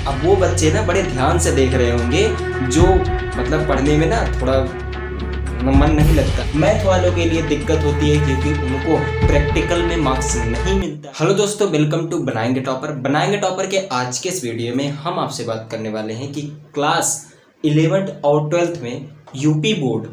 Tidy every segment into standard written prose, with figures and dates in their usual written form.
अब वो बच्चे ना बड़े ध्यान से देख रहे होंगे जो मतलब पढ़ने में ना थोड़ा मन नहीं लगता। मैथ वालों के लिए दिक्कत होती है क्योंकि उनको प्रैक्टिकल में मार्क्स नहीं मिलता। हेलो दोस्तों, वेलकम टू बनाएंगे टॉपर। बनाएंगे टॉपर के आज के इस वीडियो में हम आपसे बात करने वाले हैं कि क्लास 11th और 12th में यूपी बोर्ड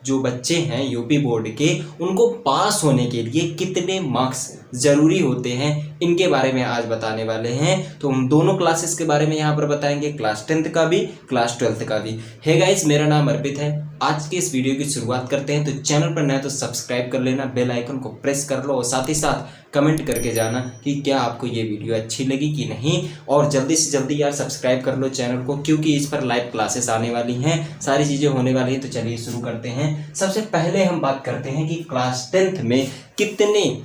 जो बच्चे हैं यूपी बोर्ड के, उनको पास होने के लिए कितने मार्क्स ज़रूरी होते हैं, इनके बारे में आज बताने वाले हैं। तो हम दोनों क्लासेस के बारे में यहाँ पर बताएंगे, क्लास 10th का भी, क्लास 12th का भी। हे गाइस, मेरा नाम अर्पित है। आज के इस वीडियो की शुरुआत करते हैं। तो चैनल पर नए तो सब्सक्राइब कर लेना, बेल आइकन को प्रेस कर लो और साथ ही साथ कमेंट करके जाना कि क्या आपको ये वीडियो अच्छी लगी कि नहीं। और जल्दी से जल्दी यार सब्सक्राइब कर लो चैनल को, क्योंकि इस पर लाइव क्लासेस आने वाली हैं, सारी चीज़ें होने वाली हैं। तो चलिए शुरू करते हैं। सबसे पहले हम बात करते हैं कि क्लास 10th में कितने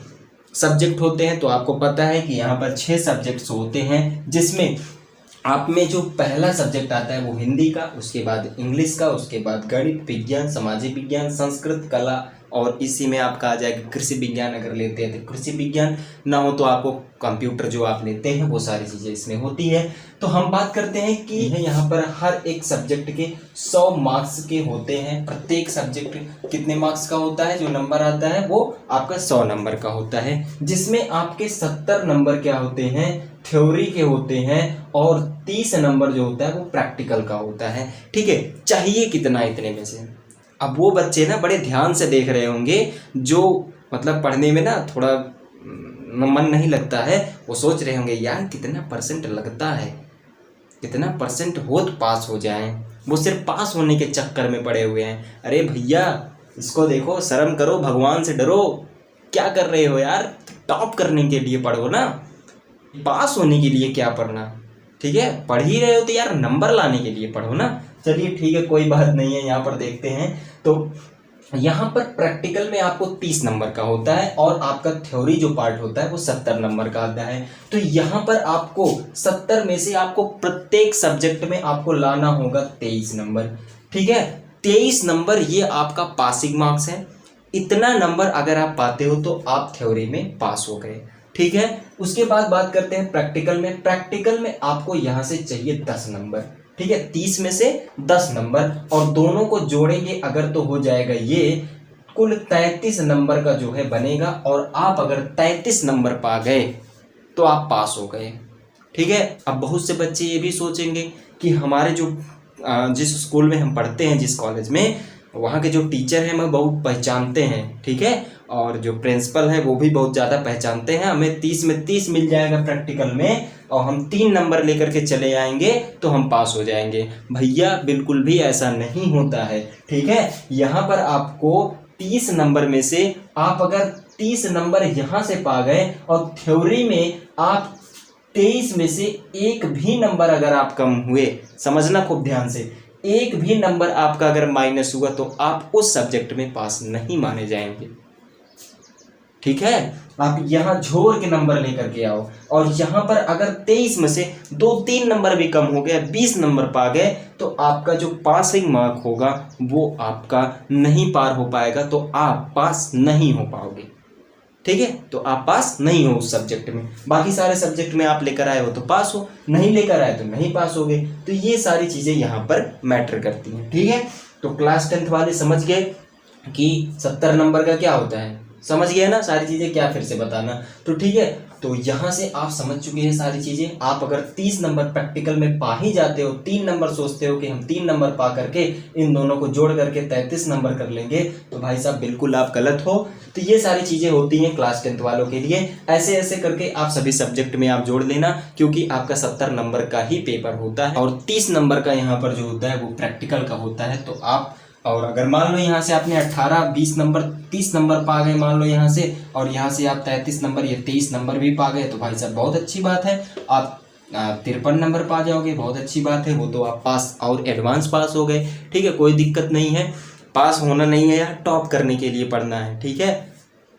सब्जेक्ट होते हैं। तो आपको पता है कि यहाँ पर 6 सब्जेक्ट्स होते हैं, जिसमें आप में जो पहला सब्जेक्ट आता है वो हिंदी का, उसके बाद इंग्लिश का, उसके बाद गणित, विज्ञान, सामाजिक विज्ञान, संस्कृत, कला, और इसी में आपका आ जाएगा कृषि विज्ञान। अगर लेते हैं तो कृषि विज्ञान, ना हो तो आपको कंप्यूटर जो आप लेते हैं वो सारी चीज़ें इसमें होती है। तो हम बात करते हैं कि यहाँ पर हर एक सब्जेक्ट के 100 मार्क्स के होते हैं। प्रत्येक सब्जेक्ट कितने मार्क्स का होता है, जो नंबर आता है वो आपका 100 नंबर का होता है, जिसमें आपके 70 नंबर क्या होते हैं, थ्योरी के होते हैं, और 30 नंबर जो होता है वो प्रैक्टिकल का होता है। ठीक है, चाहिए कितना इतने में से। अब वो बच्चे ना बड़े ध्यान से देख रहे होंगे जो मतलब पढ़ने में ना थोड़ा मन नहीं लगता है। वो सोच रहे होंगे यार कितना परसेंट लगता है, कितना परसेंट हो तो पास हो जाएं। वो सिर्फ पास होने के चक्कर में पड़े हुए हैं। अरे भैया, इसको देखो, शर्म करो, भगवान से डरो। क्या कर रहे हो यार? टॉप करने के लिए पढ़ो ना, पास होने के लिए क्या पढ़ना। ठीक है, पढ़ ही रहे हो तो यार नंबर लाने के लिए पढ़ो ना। चलिए ठीक है, कोई बात नहीं है। यहाँ पर देखते हैं तो यहाँ पर प्रैक्टिकल में आपको 30 नंबर का होता है, और आपका थ्योरी जो पार्ट होता है वो 70 नंबर का आता है। तो यहाँ पर आपको 70 में से आपको प्रत्येक सब्जेक्ट में आपको लाना होगा 23 नंबर। ठीक है, 23 नंबर ये आपका पासिंग मार्क्स है। इतना नंबर अगर आप पाते हो तो आप थ्योरी में पास हो गए। ठीक है, उसके बाद बात करते हैं प्रैक्टिकल में। प्रैक्टिकल में आपको यहाँ से चाहिए 10 नंबर। ठीक है, 30 में से 10 नंबर, और दोनों को जोड़ेंगे अगर तो हो जाएगा ये कुल 33 नंबर का जो है बनेगा। और आप अगर 33 नंबर पा गए तो आप पास हो गए। ठीक है, अब बहुत से बच्चे ये भी सोचेंगे कि हमारे जो जिस स्कूल में हम पढ़ते हैं, जिस कॉलेज में, वहाँ के जो टीचर हैं हमें बहुत पहचानते हैं। ठीक है, और जो प्रिंसिपल है वो भी बहुत ज़्यादा पहचानते हैं। हमें 30 में 30 मिल जाएगा प्रैक्टिकल में, और हम 3 नंबर लेकर के चले आएंगे तो हम पास हो जाएंगे। भैया बिल्कुल भी ऐसा नहीं होता है। ठीक है, यहाँ पर आपको 30 नंबर में से आप अगर 30 नंबर यहाँ से पा गए, और थ्योरी में आप 23 में से एक भी नंबर अगर आप कम हुए, समझना खूब ध्यान से, एक भी नंबर आपका अगर माइनस हुआ तो आप उस सब्जेक्ट में पास नहीं माने जाएंगे। ठीक है, आप यहाँ झोर के नंबर लेकर के आओ, और यहाँ पर अगर 23 में से 2-3 नंबर भी कम हो गया, 20 नंबर पा गए, तो आपका जो पासिंग मार्क होगा वो आपका नहीं पार हो पाएगा, तो आप पास नहीं हो पाओगे। ठीक है, तो आप पास नहीं हो उस सब्जेक्ट में। बाकी सारे सब्जेक्ट में आप लेकर आए हो तो पास हो, नहीं लेकर आए तो नहीं पास होगे। तो ये सारी चीज़ें यहाँ पर मैटर करती हैं। ठीक है, तो क्लास 10th वाले समझ गए कि 70 नंबर का क्या होता है, समझ गए ना सारी चीज़ें, क्या फिर से बताना। तो ठीक है, तो यहाँ से आप समझ चुके हैं सारी चीज़ें। आप अगर 30 नंबर प्रैक्टिकल में पा ही जाते हो, 3 नंबर सोचते हो कि हम 3 नंबर पा करके इन दोनों को जोड़ करके 33 नंबर कर लेंगे, तो भाई साहब बिल्कुल आप गलत हो। तो ये सारी चीज़ें होती हैं क्लास 10th वालों के लिए। ऐसे ऐसे करके आप सभी सब्जेक्ट में आप जोड़ लेना, क्योंकि आपका 70 नंबर का ही पेपर होता है, और 30 नंबर का यहाँ पर जो होता है वो प्रैक्टिकल का होता है। तो आप, और अगर मान लो यहाँ से आपने 18, 20 नंबर, 30 नंबर पा गए मान लो यहाँ से, और यहाँ से आप 33 नंबर या 23 नंबर भी पा गए, तो भाई साहब बहुत अच्छी बात है। आप 53 नंबर पा जाओगे, बहुत अच्छी बात है, वो तो आप पास और एडवांस पास हो गए। ठीक है, कोई दिक्कत नहीं है। पास होना नहीं है यार, टॉप करने के लिए पढ़ना है। ठीक है,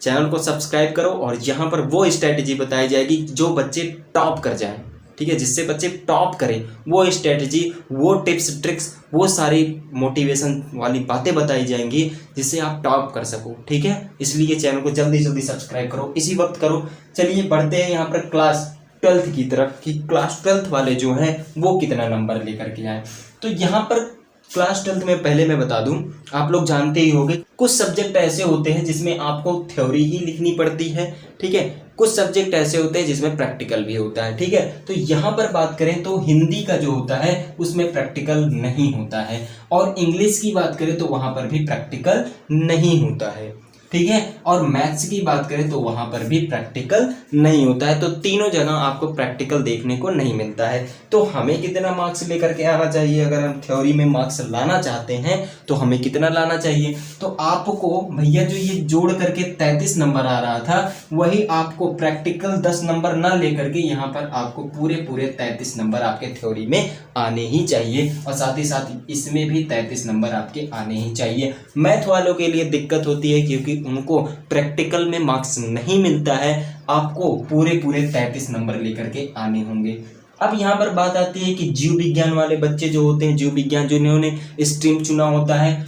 चैनल को सब्सक्राइब करो, और यहाँ पर वो स्ट्रैटेजी बताई जाएगी जो बच्चे टॉप कर जाएं। ठीक है, जिससे बच्चे टॉप करें, वो स्ट्रेटजी, वो टिप्स ट्रिक्स, वो सारी मोटिवेशन वाली बातें बताई जाएंगी जिससे आप टॉप कर सको। ठीक है, इसलिए चैनल को जल्दी जल्दी सब्सक्राइब करो, इसी वक्त करो। चलिए बढ़ते हैं यहाँ पर क्लास 12th की तरफ कि क्लास 12th वाले जो हैं वो कितना नंबर लेकर के आए। तो यहाँ पर क्लास 12th में पहले मैं बता दूं, आप लोग जानते ही होंगे कुछ सब्जेक्ट ऐसे होते हैं जिसमें आपको थ्योरी ही लिखनी पड़ती है, ठीक है। कुछ सब्जेक्ट ऐसे होते हैं जिसमें प्रैक्टिकल भी होता है, ठीक है। तो यहाँ पर बात करें तो हिंदी का जो होता है उसमें प्रैक्टिकल नहीं होता है, और इंग्लिश की बात करें तो वहाँ पर भी प्रैक्टिकल नहीं होता है, ठीक है। और मैथ्स की बात करें तो वहाँ पर भी प्रैक्टिकल नहीं होता है। तो तीनों जगह आपको प्रैक्टिकल देखने को नहीं मिलता है। तो हमें कितना मार्क्स लेकर के आना चाहिए? अगर हम थ्योरी में मार्क्स लाना चाहते हैं तो हमें कितना लाना चाहिए? तो आपको भैया जो ये जोड़ करके 33 नंबर आ रहा था, वही आपको प्रैक्टिकल 10 नंबर ना लेकर के यहाँ पर आपको पूरे 33 नंबर आपके थ्योरी में आने ही चाहिए, और साथ ही साथ इसमें भी 33 नंबर आपके आने ही चाहिए। मैथ वालों के लिए दिक्कत होती है क्योंकि उनको प्रैक्टिकल में मार्क्स नहीं मिलता है, आपको पूरे 33 नंबर लेकर के आने होंगे। अब यहाँ पर बात आती है कि जीव विज्ञान वाले बच्चे जो होते हैं, जीव विज्ञान जिन्होंने स्ट्रीम चुना होता है,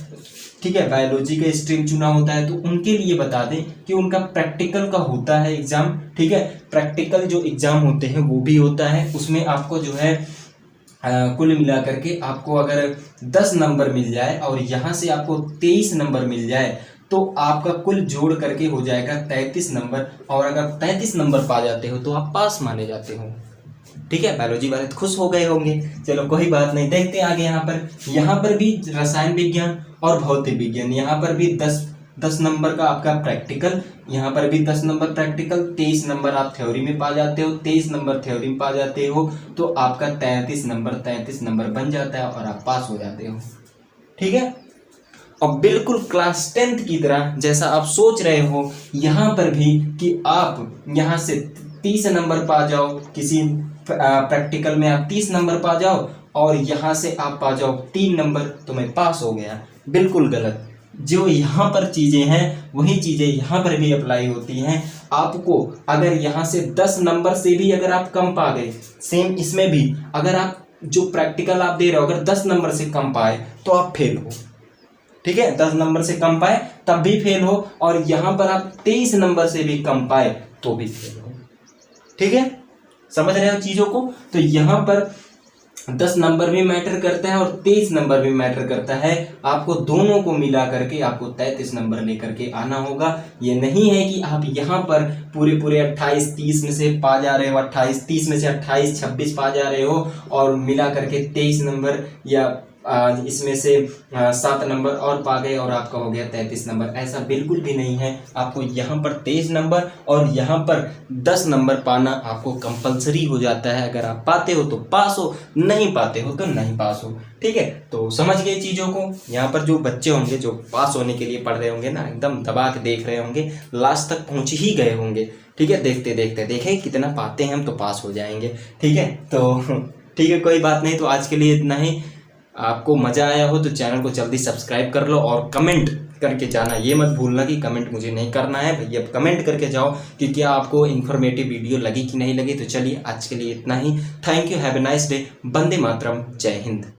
ठीक है, बायोलॉजी का स्ट्रीम चुना होता है, तो उनके लिए बता दें कि उनका प्रैक्टिकल का होता है एग्जाम, ठीक है। प्रैक्टिकल जो एग्जाम होते हैं वो भी होता है, उसमें आपको जो है कुल मिला करके आपको अगर 10 नंबर मिल जाए और यहाँ से आपको 23 नंबर मिल जाए तो आपका कुल जोड़ करके हो जाएगा 33 नंबर, और अगर 33 नंबर पा जाते हो तो आप पास माने जाते हो, ठीक है। बायोलॉजी वाले तो खुश हो गए होंगे, चलो कोई बात नहीं, देखते हैं आगे। यहाँ पर भी रसायन विज्ञान और भौतिक विज्ञान, यहाँ पर भी 10 नंबर का आपका प्रैक्टिकल, यहाँ पर भी 10 नंबर प्रैक्टिकल, 23 नंबर आप थ्योरी में पा जाते हो, 23 नंबर थ्योरी में पा जाते हो, तो आपका 33 नंबर बन जाता है और आप पास हो जाते हो, ठीक है। और बिल्कुल क्लास 10th की तरह जैसा आप सोच रहे हो यहाँ पर भी कि आप यहाँ से 30 नंबर पा जाओ, किसी प्रैक्टिकल में आप 30 नंबर पा जाओ और यहाँ से आप पा जाओ 3 नंबर तो मैं पास हो गया, बिल्कुल गलत। जो यहाँ पर चीज़ें हैं वही चीज़ें यहाँ पर भी अप्लाई होती हैं। आपको अगर यहाँ से 10 नंबर से भी अगर आप कम पा गए, सेम इसमें भी अगर आप जो प्रैक्टिकल आप दे रहे हो अगर 10 नंबर से कम पाए तो आप फेल हो, ठीक है। 10 नंबर से कम पाए तब भी फेल हो, और यहाँ पर आप 23 नंबर से भी कम पाए तो भी फेल हो, ठीक है। समझ रहे हो चीज़ों को? तो यहाँ पर 10 नंबर भी मैटर करता है और 23 नंबर भी मैटर करता है। आपको दोनों को मिला करके आपको 33 नंबर लेकर के आना होगा। ये नहीं है कि आप यहाँ पर पूरे 28 30 में से पा जा रहे हो, 30 में से 28 26 पा जा रहे हो और मिला करके 23 नंबर या इसमें से 7 नंबर और पा गए और आपका हो गया 33 नंबर। ऐसा बिल्कुल भी नहीं है। आपको यहाँ पर 23 नंबर और यहाँ पर 10 नंबर पाना आपको कंपलसरी हो जाता है। अगर आप पाते हो तो पास हो, नहीं पाते हो तो नहीं पास हो, ठीक है। तो समझ गए चीज़ों को। यहाँ पर जो बच्चे होंगे जो पास होने के लिए पढ़ रहे होंगे ना, एकदम दबा के देख रहे होंगे, लास्ट तक पहुँच ही गए होंगे, ठीक है। देखते देखते देखें कितना पाते हैं हम तो पास हो जाएंगे, ठीक है। तो ठीक है, कोई बात नहीं। तो आज के लिए इतना ही। आपको मज़ा आया हो तो चैनल को जल्दी सब्सक्राइब कर लो और कमेंट करके जाना, ये मत भूलना कि कमेंट मुझे नहीं करना है भैया, कमेंट करके जाओ कि क्या आपको इन्फॉर्मेटिव वीडियो लगी कि नहीं लगी। तो चलिए आज के लिए इतना ही। Thank you, have a nice day. Vande Mataram, जय हिंद।